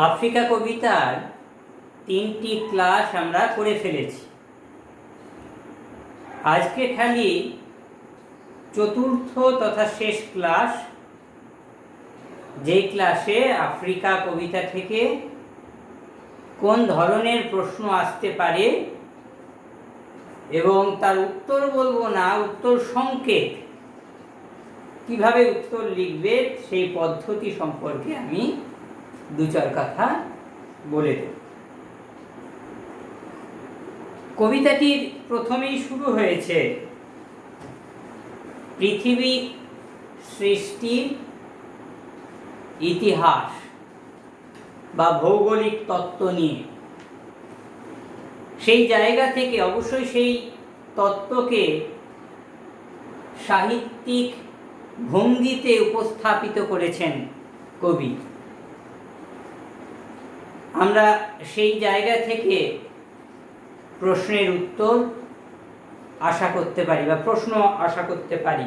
Africa কবিতার 3টি class আমরা করে ফেলেছি। আজকে খালি চতুর্থ তথা শেষ ক্লাস, যে ক্লাসে আফ্রিকা কবিতা থেকে কোন ধরনের প্রশ্ন আসতে পারে এবং তার উত্তর বলবো না, উত্তর সংকেত, কিভাবে উত্তর লিখবে সেই পদ্ধতি সম্পর্কে আমি দু চার কথা বলে দেব। কবিতাটির প্রথমেই শুরু হয়েছে পৃথিবী সৃষ্টির ইতিহাস বা ভৌগোলিক তত্ত্ব নিয়ে। সেই জায়গা থেকে অবশ্যই সেই তত্ত্বকে সাহিত্যিক ভঙ্গিতে উপস্থাপিত করেছেন কবি। আমরা সেই জায়গা থেকে প্রশ্নের উত্তর আশা করতে পারি বা প্রশ্ন আশা করতে পারি।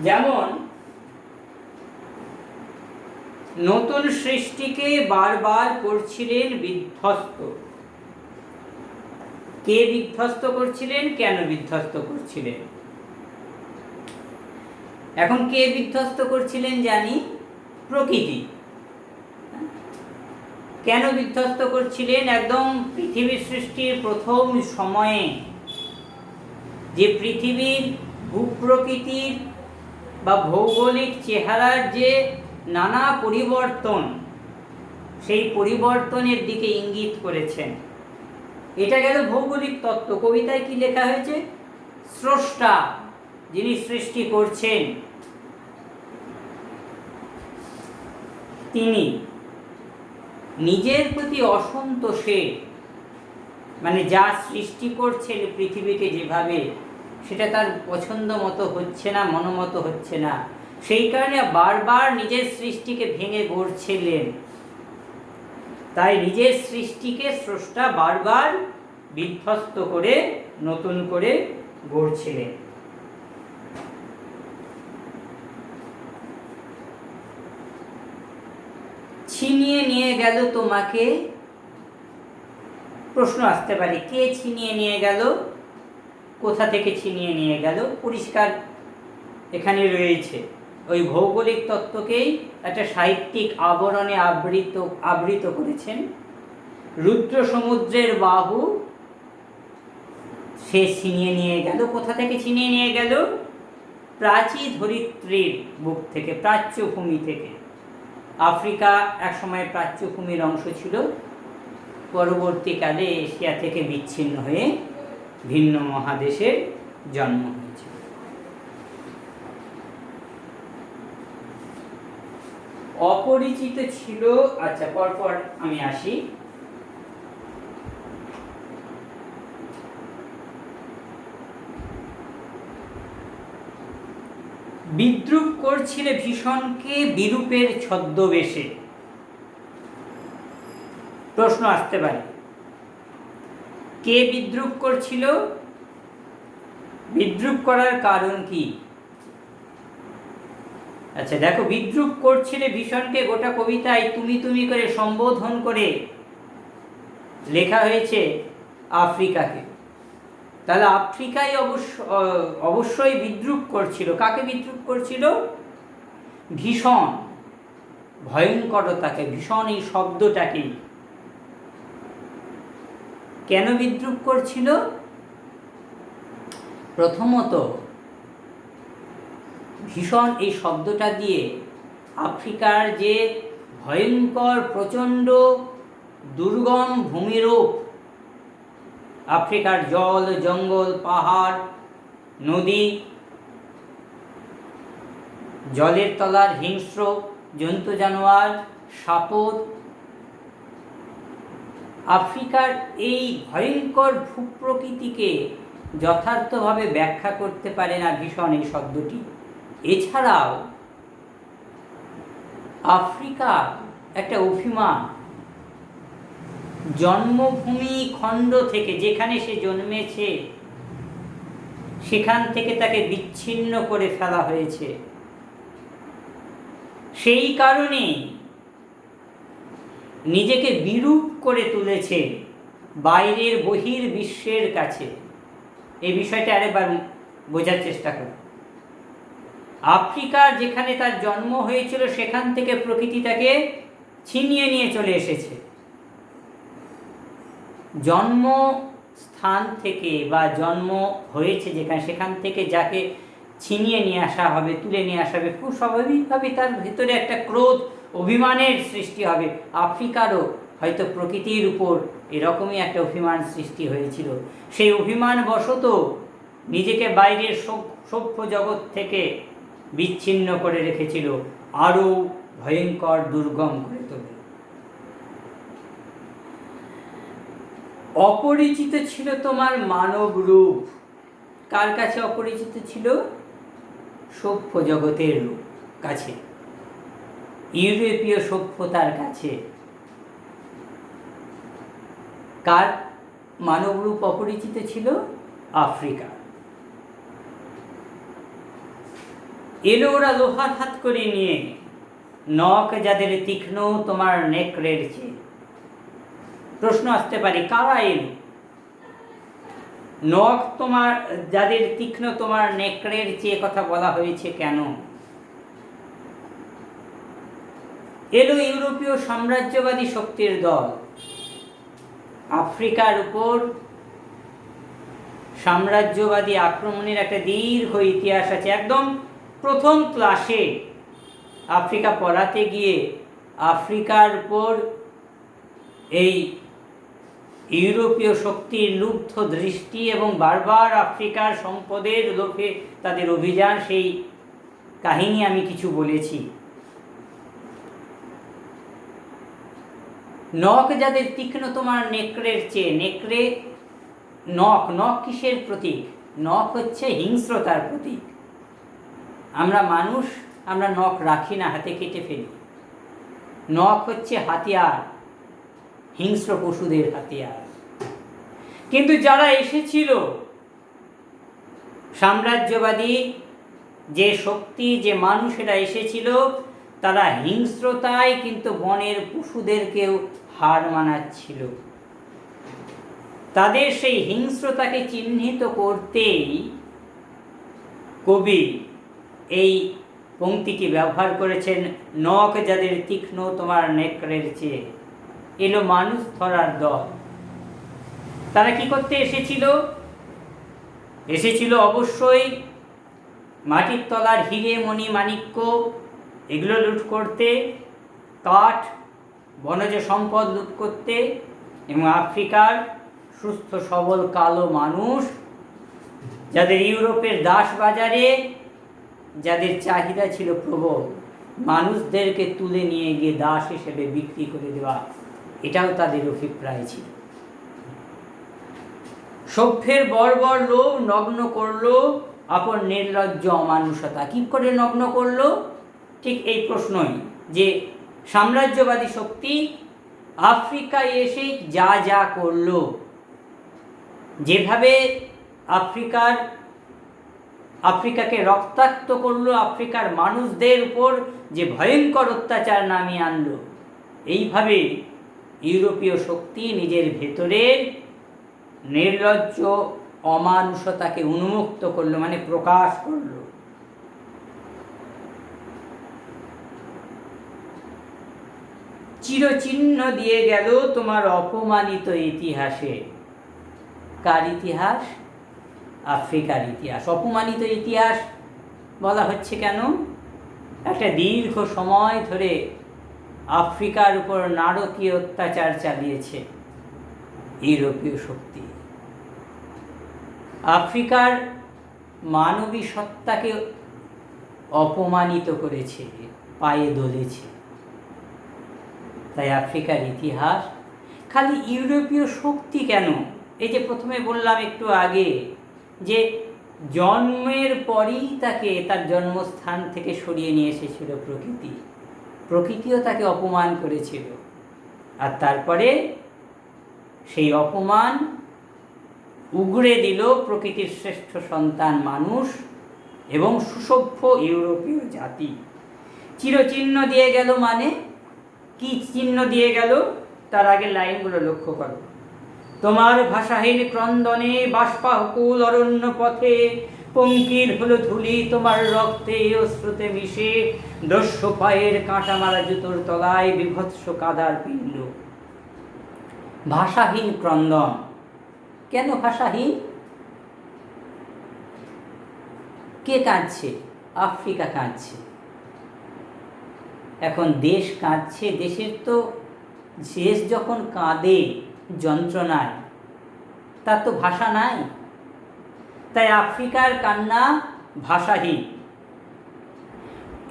যেমন, নতুন সৃষ্টিকে বারবার করছিলেন বিধ্বস্ত। কে বিধ্বস্ত করছিলেন, কেন বিধ্বস্ত করছিলেন? এখন কে বিধ্বস্ত করছিলেন জানি, প্রকৃতি। কেন বিধ্বস্ত করছিলেন? একদম পৃথিবী সৃষ্টির প্রথম সময়ে যে পৃথিবীর ভূপ্রকৃতির বা ভৌগোলিক চেহারার যে নানা পরিবর্তন, সেই পরিবর্তনের দিকে ইঙ্গিত করেছেন। এটা গেল ভৌগোলিক তত্ত্ব। কবিতায় কি লেখা হয়েছে? স্রষ্টা, যিনি সৃষ্টি করছেন, তিনি নিজের প্রতি অসন্তোষে, মানে যা সৃষ্টি করছেন পৃথিবীকে যেভাবে, সেটা তার পছন্দ মতো হচ্ছে না, মনোমতো হচ্ছে না। সেই কারণে বারবার নিজের সৃষ্টিকে ভেঙে গড়ছিলেন। তাই নিজের সৃষ্টিকে স্রষ্টা বারবার বিধ্বস্ত করে নতুন করে গড়ছিলেন। ছিনিয়ে নিয়ে গেল তোমাকে। প্রশ্ন আসতে পারে, কে ছিনিয়ে নিয়ে গেল, কোথা থেকে ছিনিয়ে নিয়ে গেল? পরিষ্কার এখানে রয়েছে, ওই ভৌগোলিক তত্ত্বকেই একটা সাহিত্যিক আবরণে আবৃত করেছেন। রুদ্র সমুদ্রের বাহু সে ছিনিয়ে নিয়ে গেল। কোথা থেকে ছিনিয়ে নিয়ে গেল? প্রাচী ধরিত্রীর বুক থেকে, প্রাচ্যভূমি থেকে। আফ্রিকা একসময় প্রাচ্যভূমির অংশ ছিল, পরবর্তীকালে এশিয়া থেকে বিচ্ছিন্ন হয়ে ভিন্ন মহাদেশের জন্ম হয়েছে। অপরিচিত ছিল। আচ্ছা, পরপর আমি আসি। বিদ্রুপ করছিলে ভীষণকে বিরূপের ছদ্মবেশে। প্রশ্ন আসতে পারে, কে বিদ্রুপ করছিল? বিদ্রুপ করার কারণ কি? আচ্ছা দেখো, বিদ্রুপ করছিলে ভীষণকে গোটা কবিতায় তুমি তুমি করে সম্বোধন করে লেখা হয়েছে আফ্রিকাকে। তাহলে আফ্রিকাই অবশ্যই বিদ্রুপ করছিল। কাকে বিদ্রুপ করছিল? ভীষণ, ভয়ঙ্করতাকে, ভীষণ এই শব্দটাকেই। কেন বিদ্রুপ করছিল? প্রথমত, ভীষণ এই শব্দটা দিয়ে আফ্রিকার যে ভয়ঙ্কর প্রচণ্ড দুর্গম ভূমিরূপ, আফ্রিকার জল, জঙ্গল, পাহাড়, নদী, জলের তলার হিংস্র জন্তু জানোয়ার, সাপদ, আফ্রিকার এই ভয়ঙ্কর ভূপ্রকৃতিকে যথার্থভাবে ব্যাখ্যা করতে পারে না ভীষণ এই শব্দটি। এছাড়াও আফ্রিকা একটা অভিমান, জন্মভূমি খণ্ড থেকে, যেখানে সে জন্মেছে সেখান থেকে তাকে বিচ্ছিন্ন করে ফেলা হয়েছে। সেই কারণে নিজেকে বিরূপ করে তুলেছে বাইরের বহির্বিশ্বের কাছে। এই বিষয়টা আরেকবার বোঝার চেষ্টা করো। আফ্রিকার যেখানে তার জন্ম হয়েছিল সেখান থেকে প্রকৃতি তাকে ছিনিয়ে নিয়ে চলে এসেছে। জন্ম স্থান থেকে বা জন্ম হয়েছে যেখানে, সেখান থেকে যাকে ছিনিয়ে নিয়ে আসা হবে, তুলে নিয়ে আসা হবে, খুব স্বাভাবিকভাবে তার ভেতরে একটা ক্রোধ, অভিমানের সৃষ্টি হবে। আফ্রিকারও হয়তো প্রকৃতির উপর এরকমই একটা অভিমান সৃষ্টি হয়েছিল। সেই অভিমান বশত নিজেকে বাইরের সভ্য জগৎ থেকে বিচ্ছিন্ন করে রেখেছিল, আরও ভয়ঙ্কর দুর্গম করে তোলে। অপরিচিত ছিল তোমার মানব রূপ। কার কাছে অপরিচিত ছিল? সভ্য জগতের কাছে, ইউরোপীয় সভ্যতার কাছে। কার মানব রূপ অপরিচিত ছিল? আফ্রিকা। এলো ওরা লোহার হাত করে নিয়ে, নখ যাদের তীক্ষ্ণ তোমার নেকড়ের চেয়ে। প্রশ্ন আসতে পারে, কারা এলো? নখ তোমার যাদের তীক্ষ্ণ তোমার নেকড়ের চেয়ে কথা বলা হয়েছে কেন? এলো ইউরোপীয় সাম্রাজ্যবাদী শক্তির দল। আফ্রিকার উপর সাম্রাজ্যবাদী আক্রমণের একটা দীর্ঘ ইতিহাস আছে। একদম প্রথম ক্লাসে আফ্রিকা পড়াতে গিয়ে আফ্রিকার উপর এই ইউরোপীয় শক্তির লুব্ধ দৃষ্টি এবং বারবার আফ্রিকার সম্পদের লোভে তাদের অভিযান, সেই কাহিনী আমি কিছু বলেছি। নখ যাদের তীক্ষ্ণ তোমার নেকড়ের চেয়ে। নেকড়ে, নখ, নখ কিসের প্রতীক? নখ হচ্ছে হিংস্রতার প্রতীক। আমরা মানুষ, আমরা নখ রাখি না, হাতে কেটে ফেলি। নখ হচ্ছে হাতিয়ার, হিংস্র পশুদের হাতিয়ার। কিন্তু যারা এসেছিল, সাম্রাজ্যবাদী যে শক্তি, যে মানুষেরা এসেছিল, তারা হিংস্রতায় কিন্তু বনের পশুদেরকেও হার মানাচ্ছিল। তাদের সেই হিংস্রতাকে চিহ্নিত করতেই কবি এই পংক্তিটি ব্যবহার করেছেন, নখ যাদের তীক্ষ্ণ তোমার নেকড়ের চেয়ে। এলো মানুষ ধরার দল। তারা কি করতে এসেছিল? এসেছিল অবশ্যই মাটির তলার হিরে মণি মাণিক্য এগুলো লুট করতে, কাঠ, বনজ সম্পদ লুট করতে, এবং আফ্রিকার সুস্থ সবল কালো মানুষ, যাদের ইউরোপের দাস বাজারে যাদের চাহিদা ছিল প্রবল, মানুষদেরকে তুলে নিয়ে গিয়ে দাস হিসেবে বিক্রি করে দেওয়া, এটাও তাদের অভিপ্রায় ছিল। সভ্যের বর্বর লোভ নগ্ন করলো আপন নির্লজ্জ অমানুষতা। কি করে নগ্ন করলো? ঠিক এই প্রশ্নই, যে সাম্রাজ্যবাদী শক্তি আফ্রিকায় এসে যা যা করলো, যেভাবে আফ্রিকাকে রক্তাক্ত করলো, আফ্রিকার মানুষদের উপর যে ভয়ঙ্কর অত্যাচার নামিয়ে আনলো, এইভাবে ইউরোপীয় শক্তি নিজের ভেতরের নির্লজ্জ অমানুষতাকে উন্মুক্ত করলো, মানে প্রকাশ করলো। চিরচিহ্ন দিয়ে গেল তোমার অপমানিত ইতিহাসে। কার ইতিহাস? আফ্রিকার ইতিহাস। অপমানিত ইতিহাস বলা হচ্ছে কেন? একটা দীর্ঘ সময় ধরে আফ্রিকার উপর নারকীয় অত্যাচার চালিয়েছে ইউরোপীয় শক্তি। আফ্রিকার মানবী সত্তাকে অপমানিত করেছে, পায়ে দলেছে। তাই আফ্রিকার ইতিহাস খালি ইউরোপীয় শক্তি কেন? এই যে প্রথমে বললাম একটু আগে, যে জন্মের পরেই তাকে তার জন্মস্থান থেকে সরিয়ে নিয়ে এসেছিল প্রকৃতি। প্রকৃতিও তাকে অপমান করেছিল, আর তারপরে সেই অপমান উগড়ে দিল প্রকৃতির শ্রেষ্ঠ সন্তান মানুষ এবং সুসভ্য ইউরোপীয় জাতি। চিরচিহ্ন দিয়ে গেল মানে কি চিহ্ন দিয়ে গেল তার আগের লাইনগুলো লক্ষ্য করো। তোমার ভাষাহীন ক্রন্দনে বাষ্পাকুল অরণ্য পথে পঙ্কিল হলো ধুলি তোমার রক্তে অশ্রুতে মিশে, দস্যু পায়ের কাঁটা মারা জুতোর তলায় বিভৎস কাদার পিণ্ড। ভাষাহীন ক্রন্দন। কেন ভাষাহীন? কে কাঁদছে? আফ্রিকা কাঁদছে। এখন দেশ কাঁদছে, দেশের তো দেশ যখন কাঁদে যন্ত্রণায়, তার তো ভাষা নাই। তাই আফ্রিকার কান্না ভাষাহীন।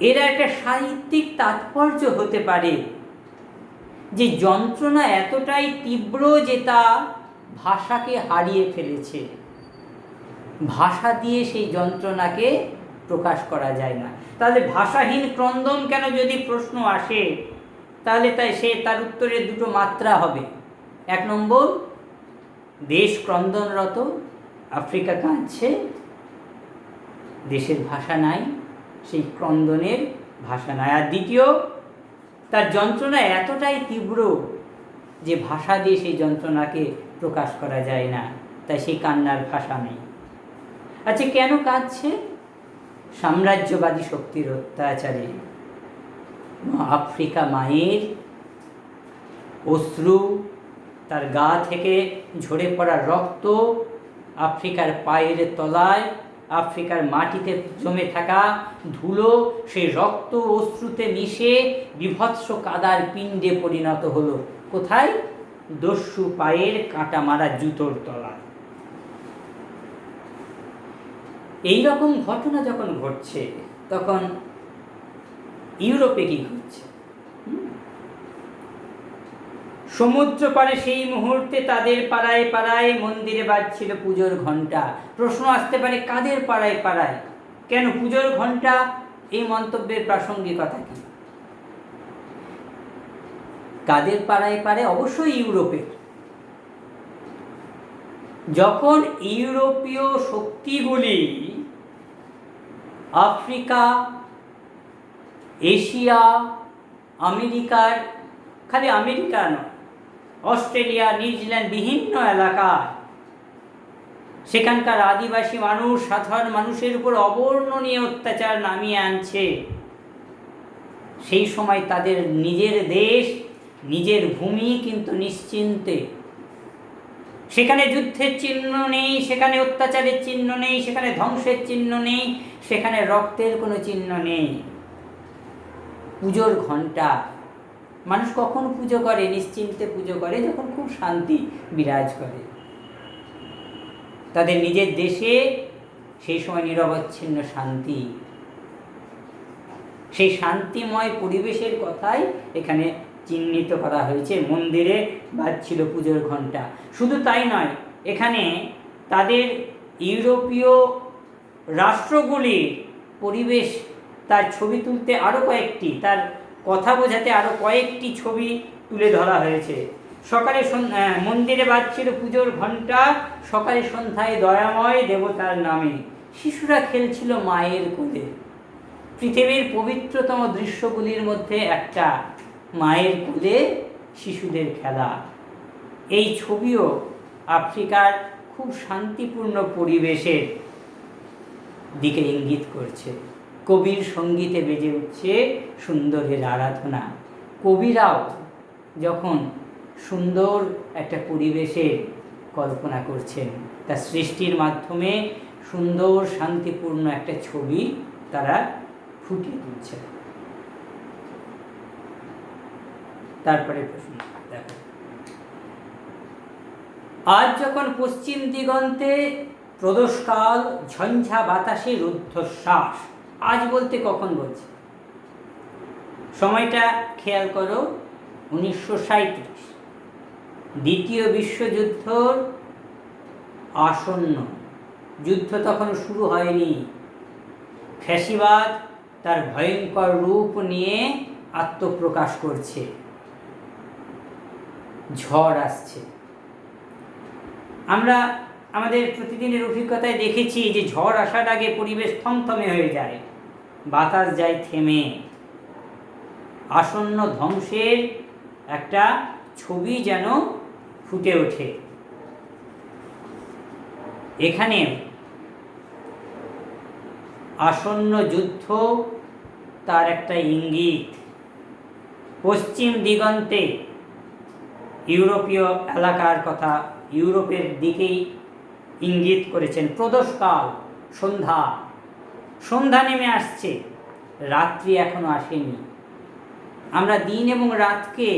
এর একটা সাহিত্যিক তাৎপর্য হতে পারে যে যন্ত্রণা এতটাই তীব্র যে তা ভাষাকে হারিয়ে ফেলেছে। ভাষা দিয়ে সেই যন্ত্রণাকে প্রকাশ করা যায় না। তাহলে ভাষাহীন ক্রন্দন কেন যদি প্রশ্ন আসে, তাহলে তার উত্তরে দুটো মাত্রা হবে। 1 নম্বর, দেশ ক্রন্দনরত, আফ্রিকা কাঁদছে, দেশের ভাষা নাই, সেই ক্রন্দনের ভাষা নাই। আর দ্বিতীয়, তার যন্ত্রণা এতটাই তীব্র যে ভাষা দিয়ে সেই যন্ত্রণাকে প্রকাশ করা যায় না, তাই সেই কান্নার ভাষা নেই। আচ্ছা, কেন কাঁদছে? সাম্রাজ্যবাদী শক্তির অত্যাচারে আফ্রিকা মায়ের অশ্রু, তার গা থেকে ঝরে পড়া রক্ত, আফ্রিকার পায়ের তলায়, আফ্রিকার মাটিতে জমে থাকা ধুলো, সেই রক্ত অশ্রুতে মিশে বিভৎস কাদার পিণ্ডে পরিণত হলো। কোথায়? দস্যু পায়ের কাঁটা মারা জুতোর তলায়। এই রকম ঘটনা যখন ঘটছে, তখন ইউরোপে কি ঘটছে? সমুদ্র পারে সেই মুহূর্তে তাদের পাড়ায় পাড়ায় মন্দিরে বাজছিল পুজোর ঘণ্টা। প্রশ্ন আসতে পারে, কাদের পাড়ায় পাড়ায়? কেন পুজোর ঘণ্টা? এই মন্তব্যের প্রাসঙ্গিকতা কি? কাদের পাড়ায় পাড়ায়? অবশ্যই ইউরোপের। যখন ইউরোপীয় শক্তিগুলি আফ্রিকা, এশিয়া, আমেরিকার, খালি আমেরিকা নয়, অস্ট্রেলিয়া, নিউজিল্যান্ড, বিভিন্ন এলাকায় সেখানকার আদিবাসী মানুষ, সাধারণ মানুষের উপর অবর্ণনীয় অত্যাচার নামিয়ে আনছে, সেই সময় তাদের নিজের দেশ, নিজের ভূমি কিন্তু নিশ্চিন্তে, সেখানে যুদ্ধের চিহ্ন নেই, সেখানে অত্যাচারের চিহ্ন নেই, সেখানে ধ্বংসের চিহ্ন নেই, সেখানে রক্তের কোনো চিহ্ন নেই। পুজোর ঘণ্টা। মানুষ কখন পুজো করে? নিশ্চিন্তে পুজো করে যখন খুব শান্তি বিরাজ করে তাদের নিজের দেশে। সেই সময় নিরবচ্ছিন্ন শান্তি, সেই শান্তিময় পরিবেশের কথাই এখানে চিহ্নিত করা হয়েছে। মন্দিরে বাজছিল পুজোর ঘণ্টা। শুধু তাই নয়, এখানে তাদের ইউরোপীয় রাষ্ট্রগুলির পরিবেশ, তার ছবি তুলতে আরও কয়েকটি, তার কথা বোঝাতে আরও কয়েকটি ছবি তুলে ধরা হয়েছে। সকালে মন্দিরে বাজছিল পুজোর ঘণ্টা, সকালে সন্ধ্যায় দয়াময় দেবতার নামে শিশুরা খেলছিল মায়ের কোলে। পৃথিবীর পবিত্রতম দৃশ্যগুলির মধ্যে একটা, মায়ের কোলে শিশুদের খেলা। এই ছবিও আফ্রিকার খুব শান্তিপূর্ণ পরিবেশের দিকে ইঙ্গিত করছে। কবির সঙ্গীতে বেজে উঠছে সুন্দরের আরাধনা। কবিরাও যখন সুন্দর একটা পরিবেশের কল্পনা করছেন, তার সৃষ্টির মাধ্যমে সুন্দর শান্তিপূর্ণ একটা ছবি তারা ফুটিয়ে তুলছে। তারপরে প্রশ্ন দেখো, আজ যখন পশ্চিম দিগন্তে প্রদোষকাল, ঝঞ্ঝা বাতাসে রুদ্ধশ্বাস। আজ বলতে কখন বলছে? সময়টা খেয়াল করো, 1937, দ্বিতীয় বিশ্বযুদ্ধর আসন্ন। যুদ্ধ তখন শুরু হয়নি। ফ্যাসিবাদ তার ভয়ঙ্কর রূপ নিয়ে আত্মপ্রকাশ করছে। ঝড় আসছে। আমরা আমাদের প্রতিদিনের অভিজ্ঞতায় দেখেছি যে ঝড় আসার আগে পরিবেশ থমথমে হয়ে যায়, বাতাস যায় থেমে, আসন্ন ধ্বংসের একটা ছবি যেন ফুটে ওঠে। এখানে আসন্ন যুদ্ধ তার একটা ইঙ্গিত। পশ্চিম দিগন্তে ইউরোপীয় এলাকার কথা, ইউরোপের দিকেই ইঙ্গিত করেছেন। প্রদোষকাল, সন্ধ্যা, সন্ধ্যা নেমে আসছে, রাত্রি এখনো আসেনি। আমরা দিন এবং রাতকে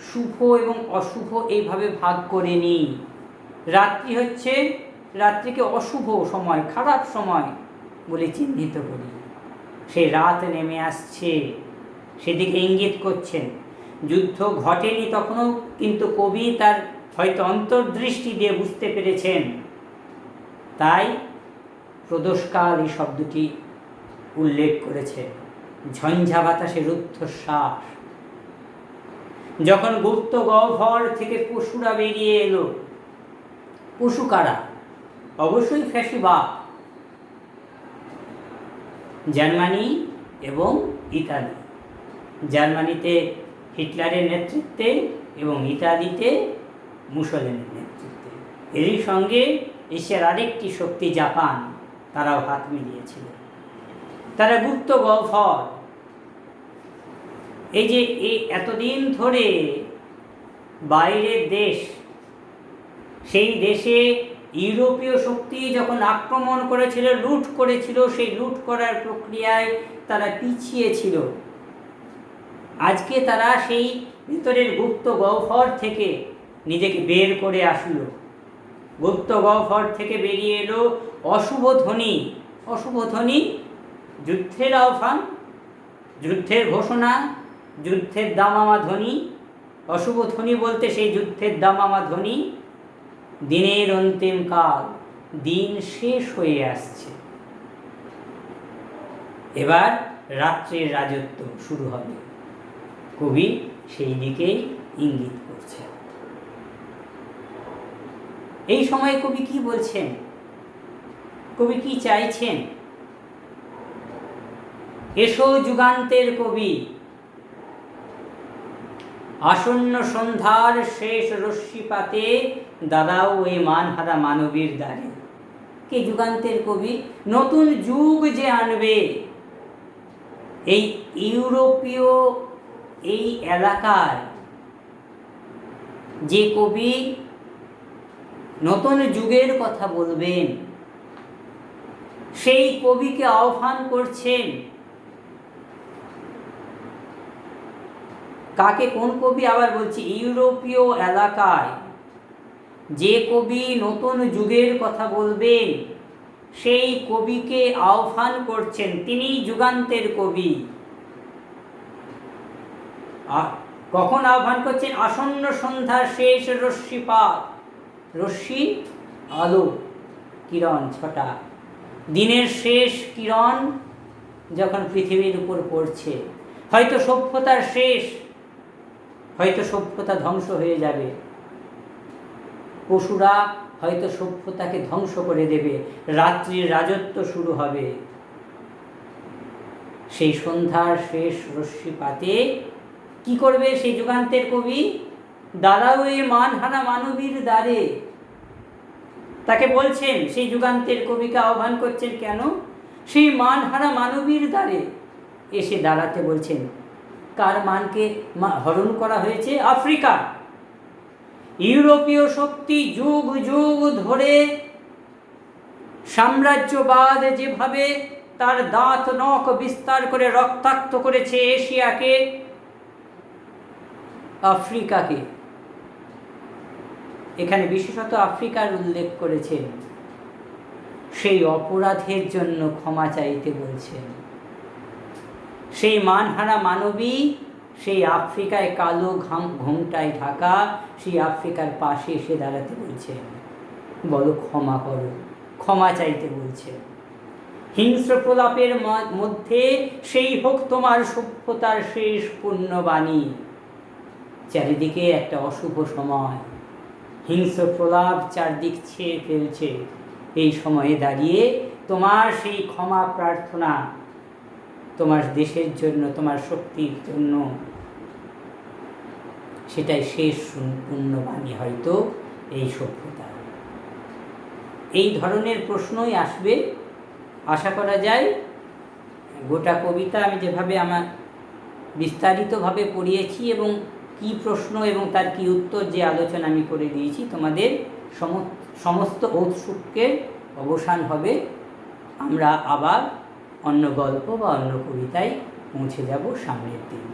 শুভ এবং অশুভ এইভাবে ভাগ করে নিই। রাত্রি হচ্ছে, রাত্রিকে অশুভ সময়, খারাপ সময় বলে চিহ্নিত করি। সেই রাত নেমে আসছে, সেদিকে ইঙ্গিত করছেন। যুদ্ধ ঘটেনি তখনও, কিন্তু কবি তার হয়তো অন্তর্দৃষ্টি দিয়ে বুঝতে পেরেছেন, তাই প্রদোষকাল এই শব্দটি উল্লেখ করেছে। ঝঞ্ঝা বাতাসে রুদ্ধশ্বাস। যখন গুপ্ত গহ্বর থেকে পশুরা বেরিয়ে এলো, পশু কারা? অবশ্যই ফ্যাসিবাদ, জার্মানি এবং ইতালি। জার্মানিতে হিটলারের নেতৃত্বে এবং ইতালিতে মুসোলিনির নেতৃত্বে। এরই সঙ্গে এশিয়ার আরেকটি শক্তি জাপান, তারাও হাত মিলিয়েছিল। তারা গুপ্ত গহ্বর, এই যে এতদিন ধরে বাইরের দেশ, সেই দেশে ইউরোপীয় শক্তি যখন আক্রমণ করেছিল, লুট করেছিল, সেই লুট করার প্রক্রিয়ায় তারা পিছিয়ে ছিল। আজকে তারা সেই ভিতরের গুপ্ত গহ্বর থেকে নিজেকে বের করে আসলো। গুপ্ত গহ্বর থেকে বেরিয়ে এলো অশুভ ধ্বনি। অশুভ ধ্বনি, যুদ্ধের আহ্বান, যুদ্ধের ঘোষণা, যুদ্ধের দামামা ধ্বনি। অশুভ ধ্বনি বলতে সেই যুদ্ধের দামামা ধ্বনি। দিনের অন্তিম কাল, দিন শেষ হয়ে আসছে, এবার রাত্রের রাজত্ব শুরু হবে। কবি সেই দিকেই ইঙ্গিত করছে। এই সময়ে কবি কি বলছেন, কবি কি চাইছেন? এসো যুগান্তের কবি, আসন্ন সন্ধ্যার শেষ রশ্মিপাতে দাঁড়াও এই মানহারা মানবীর দ্বারে। কে যুগান্তের কবি? নতুন যুগ যে আনবে। এই ইউরোপীয় এই এলাকায় যে কবি নতুন যুগের কথা বলবেন, সেই কবিকে আহ্বান করছেন। কাকে? কোন কবি? আবার বলছি, ইউরোপীয় এলাকায় যে কবি নতুন যুগের কথা বলবেন, সেই কবিকে আহ্বান করছেন। তিনি যুগান্তের কবি। কখন আহ্বান করছেন? আসন্ন সন্ধ্যার শেষ রশ্মিপাত, রশ্মি আলো কিরণ ছটা, দিনের শেষ কিরণ যখন পৃথিবীর উপর পড়ছে। হয়তো সভ্যতার শেষ, হয়তো সভ্যতা ধ্বংস হয়ে যাবে। পশুরা হয়তো সভ্যতাকে ধ্বংস করে দেবে, রাত্রির রাজত্ব শুরু হবে। সেই সন্ধ্যার শেষ রশ্মিপাতে কি করবে সেই যুগান্তের কবি? দাঁড়াও এই মানহারা মানবীর দ্বারে। তাকে বলছেন, সেই যুগান্তের কবিকে আহ্বান করছেন। কেন? সেই মানহারা মানবীর দ্বারে এসে দাঁড়াতে বলছেন। কার মানকে হরণ করা হয়েছে? আফ্রিকা। ইউরোপীয় শক্তি যুগ যুগ ধরে সাম্রাজ্যবাদ যেভাবে তার দাঁত নখ বিস্তার করে রক্তাক্ত করেছে এশিয়াকে, আফ্রিকাকে, এখানে বিশেষত আফ্রিকার উল্লেখ করেছেন, সেই অপরাধের জন্য ক্ষমা চাইতে বলছেন। সেই মানহারা মানবী সেই আফ্রিকায় কালো ঘোমটায় ঢাকা সেই আফ্রিকার পাশে এসে দাঁড়াতে বলছেন। বলো ক্ষমা করো, ক্ষমা চাইতে বলছে। হিংস্র প্রলাপের মধ্যে সেই হোক তোমার সভ্যতার শেষ পুণ্যবাণী। চারিদিকে একটা অশুভ সময়, হিংস্র প্রলাপ চারদিক ছেয়ে ফেলছে। এই সময়ে দাঁড়িয়ে তোমার সেই ক্ষমা প্রার্থনা, তোমার দেশের জন্য, তোমার শক্তির জন্য, সেটাই শেষ পুণ্যবাণী হয়তো এই সভ্যতা। এই ধরনের প্রশ্নই আসবে আশা করা যায়। গোটা কবিতা আমি যেভাবে আমার বিস্তারিতভাবে পড়িয়েছি এবং কি প্রশ্ন এবং তার কি উত্তর যে আলোচনা আমি করে দিয়েছি, তোমাদের সমস্ত ঔৎসুক্যের অবসান হবে। আমরা আবার অন্য গল্প বা অন্য কবিতায় পৌঁছে যাব সামনের দিন।